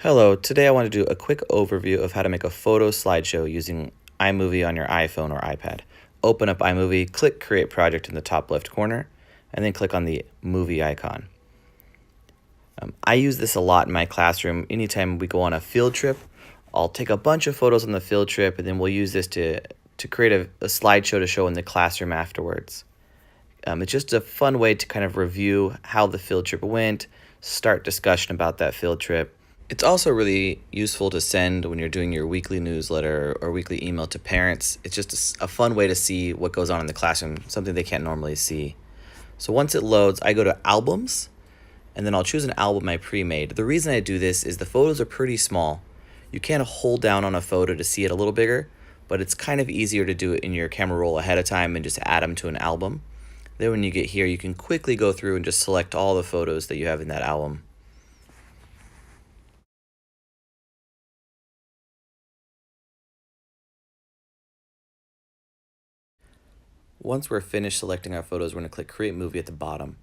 Hello, today I want to do a quick overview of how to make a photo slideshow using iMovie on your iPhone or iPad. Open up iMovie, click Create Project in the top left corner, and then click on the movie icon. I use this a lot in my classroom. Anytime we go on a field trip, I'll take a bunch of photos on the field trip, and then we'll use this to create a slideshow to show in the classroom afterwards. It's just a fun way to kind of review how the field trip went, start discussion about that field trip. It's also really useful to send when you're doing your weekly newsletter or weekly email to parents. It's just a fun way to see what goes on in the classroom, something they can't normally see. So once it loads, I go to Albums, and then I'll choose an album I pre-made. The reason I do this is the photos are pretty small. You can't hold down on a photo to see it a little bigger, but it's kind of easier to do it in your camera roll ahead of time and just add them to an album. Then when you get here, you can quickly go through and just select all the photos that you have in that album. Once we're finished selecting our photos, we're going to click Create Movie at the bottom.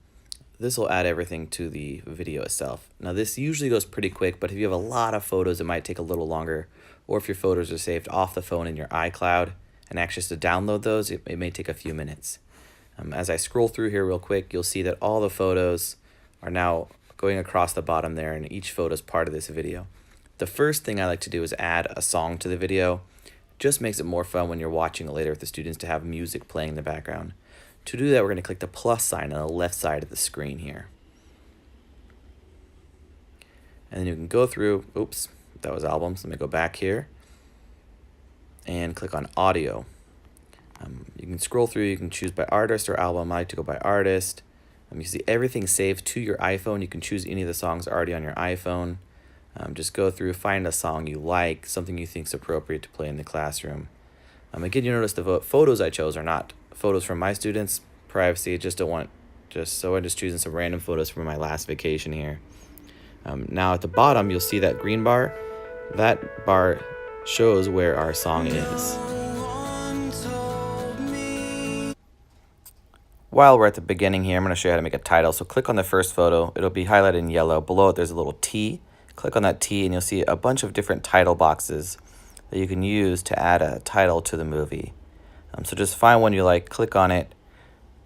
This will add everything to the video itself. Now this usually goes pretty quick, but if you have a lot of photos, it might take a little longer. Or if your photos are saved off the phone in your iCloud and access to download those, it may take a few minutes. As I scroll through here real quick, you'll see that all the photos are now going across the bottom there, and each photo is part of this video. The first thing I like to do is add a song to the video. Just makes it more fun when you're watching it later with the students to have music playing in the background. To do that, we're going to click the plus sign on the left side of the screen here. And then you can go through, oops, that was albums. Let me go back here and click on audio. You can scroll through, you can choose by artist or album. I like to go by artist. You see everything saved to your iPhone. You can choose any of the songs already on your iPhone. Just go through, find a song you like, something you think is appropriate to play in the classroom. Again, you notice the photos I chose are not photos from my students. Privacy, I'm just choosing some random photos from my last vacation here. Now at the bottom, you'll see that green bar. That bar shows where our song is. While we're at the beginning here, I'm going to show you how to make a title. So click on the first photo. It'll be highlighted in yellow. Below it, there's a little T. Click on that T and you'll see a bunch of different title boxes that you can use to add a title to the movie. So just find one you like, click on it.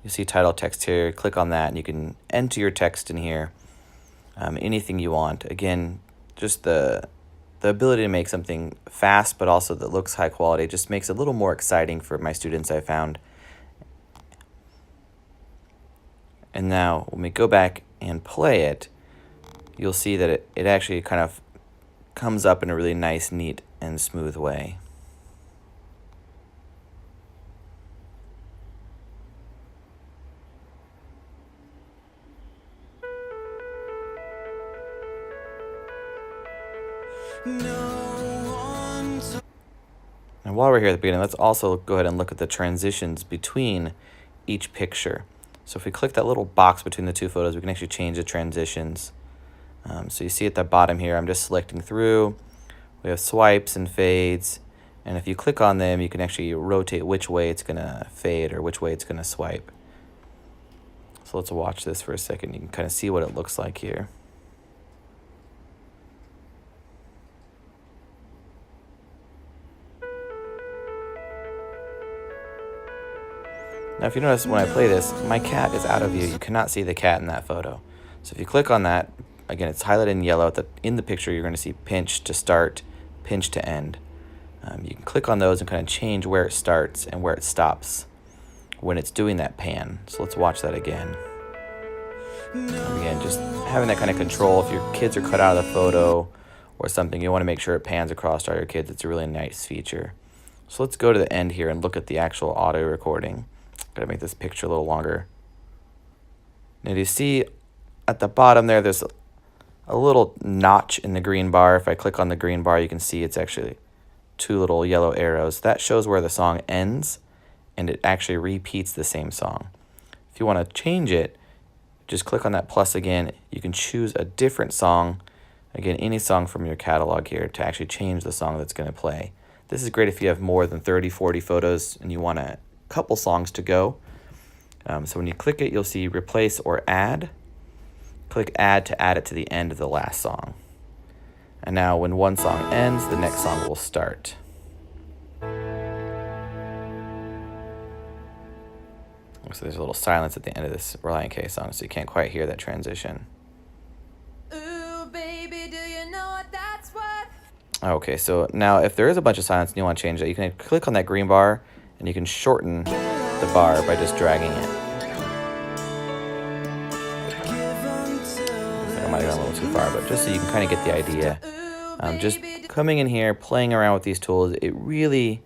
You see title text here, click on that, and you can enter your text in here. Anything you want. Again, just the ability to make something fast but also that looks high quality just makes it a little more exciting for my students, I found. And now when we go back and play it, you'll see that it actually kind of comes up in a really nice, neat, and smooth way. And while we're here at the beginning, let's also go ahead and look at the transitions between each picture. So if we click that little box between the two photos, we can actually change the transitions. So you see at the bottom here, I'm just selecting through. We have swipes and fades. And if you click on them, you can actually rotate which way it's going to fade or which way it's going to swipe. So let's watch this for a second. You can kind of see what it looks like here. Now if you notice when I play this, my cat is out of view. You cannot see the cat in that photo. So if you click on that, again, it's highlighted in yellow. In the picture, you're going to see pinch to start, pinch to end. You can click on those and kind of change where it starts and where it stops when it's doing that pan. So let's watch that again. Again, just having that kind of control. If your kids are cut out of the photo or something, you want to make sure it pans across to all your kids. It's a really nice feature. So let's go to the end here and look at the actual audio recording. Gotta make this picture a little longer. Now you see at the bottom there, there's a little notch in the green bar. If I click on the green bar, you can see it's actually two little yellow arrows. That shows where the song ends, and it actually repeats the same song. If you want to change it, just click on that plus again. You can choose a different song, again, any song from your catalog here, to actually change the song that's going to play. This is great if you have more than 30, 40 photos and you want a couple songs to go. So when you click it, you'll see replace or add. Click add to add it to the end of the last song. And And now when one song ends, the next song will start. So there's a little silence at the end of this Reliant K song, so you can't quite hear that transition. Ooh, baby, do you know what that's what? Okay, so now if there is a bunch of silence and you want to change that, you can click on that green bar and you can shorten the bar by just dragging it. I might have gone a little too far, but just so you can kind of get the idea. Just coming in here, playing around with these tools, it really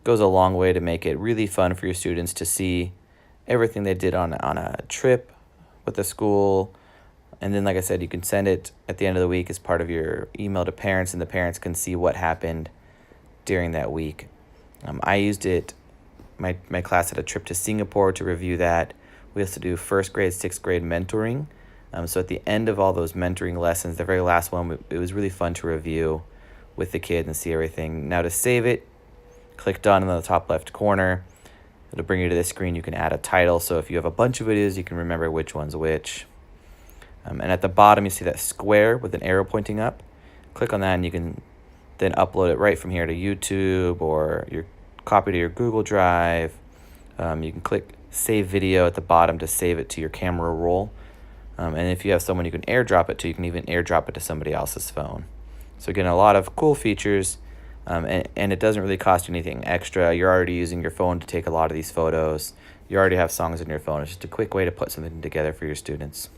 goes a long way to make it really fun for your students to see everything they did on a trip with the school. And then, like I said, you can send it at the end of the week as part of your email to parents, and the parents can see what happened during that week. I used it, my class had a trip to Singapore to review that. We also do 1st grade, 6th grade mentoring. So at the end of all those mentoring lessons, the very last one, it was really fun to review with the kids and see everything. Now to save it, click done in the top left corner. It'll bring you to this screen. You can add a title. So if you have a bunch of videos, you can remember which one's which. And at the bottom, you see that square with an arrow pointing up. Click on that and you can then upload it right from here to YouTube or your copy to your Google Drive. You can click save video at the bottom to save it to your camera roll. And if you have someone you can airdrop it to, you can even airdrop it to somebody else's phone. So again, a lot of cool features, and it doesn't really cost you anything extra. You're already using your phone to take a lot of these photos. You already have songs in your phone. It's just a quick way to put something together for your students.